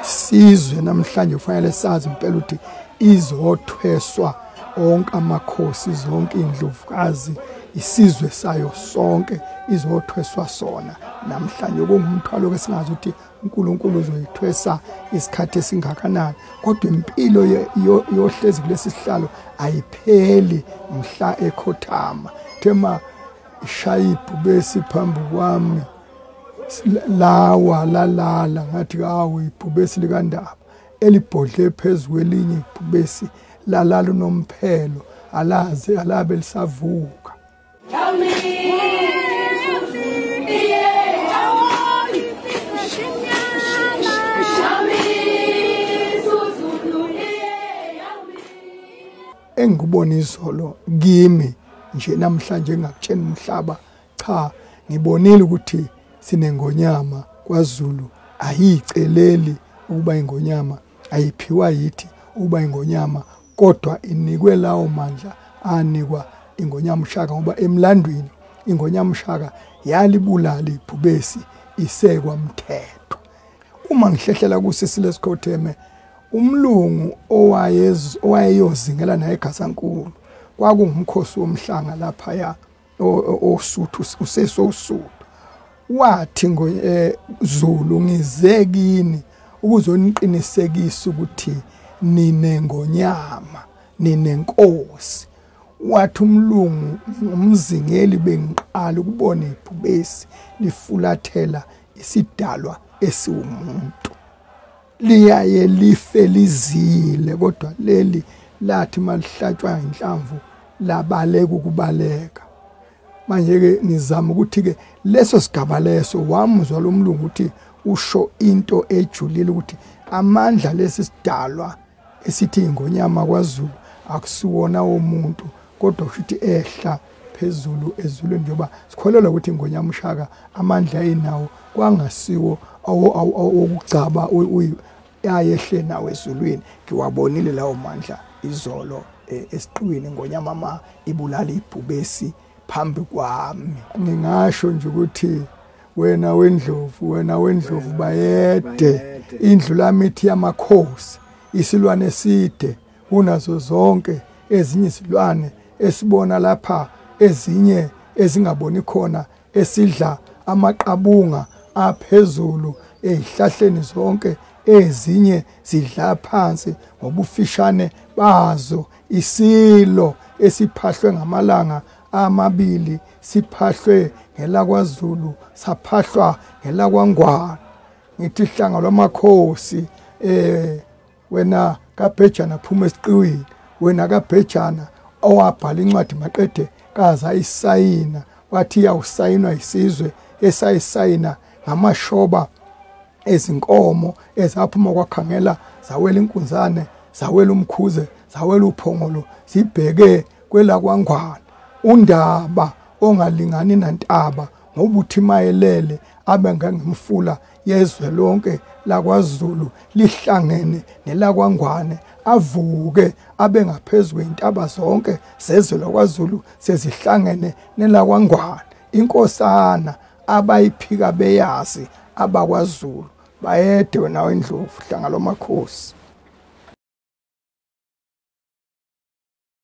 Sizwe namhlanje kufanele sazi impela ukuthi izothweswa onke amakhosi, zonke indlovukazi, isizwe sayo sonke izothweswa sona namhlanje. Kungumthwalo ke singazi ukuthi uNkulunkulu uzoyithwesa isikhathi esingakanani, kodwa impilo yohlezi kulesi sihlalo ayipheli mhla ekhothama. Thema ishayiphu besi phambi kwami lawa lalala ngathi hawo ibhubesi likandaba elibhodle phezulu kwelinye ibhubesi lalala unomphelo alaze alabe lisavuka. Engibona izolo kimi nje namhlanje engakutshena umhlaba, cha ngibonile ukuthi sinengonyama kwaZulu ayiceleli ukuba ingonyama, ayiphiwa yithi ukuba ingonyama, kodwa inikwe lawo mandla anikwa ingonyama uShaka, ngoba emlandweni ingonyama uShaka yalibulala ibhubesi isekwa mthetho. Uma ngihlehlela kusisi lesikhotheme, umlungu owayeyozingela naye eGazankulu kwakungumkhosi womhlanga lapha ya oSuthu, usesoSuthu. Wathi Zulu ngize kini ukuzoniqinisekisa ukuthi ninengonyama, ninenkosi. Wathi umlungu umzingeli bengiqala ukubona ibhubesi lifulathela isidalwa esiwumuntu. Liyaye life lizile, kodwa leli lathi malihlatshwa inhlamvu labaleka ukubaleka. Manje ke nizama ukuthi ke leso sigaba leso wamuzwa lo mlungu ukuthi usho into ejulile ukuthi amandla lesi sidalwa esithi ingonyama kwaZulu akusiwona womuntu, kodwa futhi ehla phezulu ezulwini, njengoba sikholelwa ukuthi ingonyama uShaka amandla ayinawo kwangasiwo okucaba ayehle nawe ezulwini. Ngiwabonile lawo mandla izolo esiqwini ingonyama ibulala ibhubesi phambi kwami. Ngingasho nje ukuthi wena wendlovu bayede, indlu lami ithi yamakhosi, isilwane eside kunazo zonke ezinye izilwane esibona lapha, ezinye ezingaboni khona, esidla amaqabunga aphezulu ezihlahleni zonke, ezinye zidla phansi ngobufishane bazo. Isilo esiphahlwe ngamalanga amabili siphahlwe ngelakwaZulu, saphahlwa ngelakwangwane. Ngithi ihlanga lwamakhosi, wena kaBhejana phuma esiqiwini, wena kaBhejana owabhala incwadi maqede kaza isayina, wathi yawusayinwa isizwe esayisayina ngamashoba ezinkomo ezaphuma kwaKhangela, zawela inkunzane, zawela umkhuze, zawela uphongolo, sibheke kwelakwangwane. Undaba ongalingani nantaba ngobuthi mayelele abengangemfula yezwe lonke lakwaZulu lihlangene nelakwangwane, avuke abengaphezulu intaba zonke zezwe lakwaZulu sezihlangene nelakwangwane. Inkosana abayiphika beyazi abakwaZulu bayede wena wendlovu hlanga lomakhosi.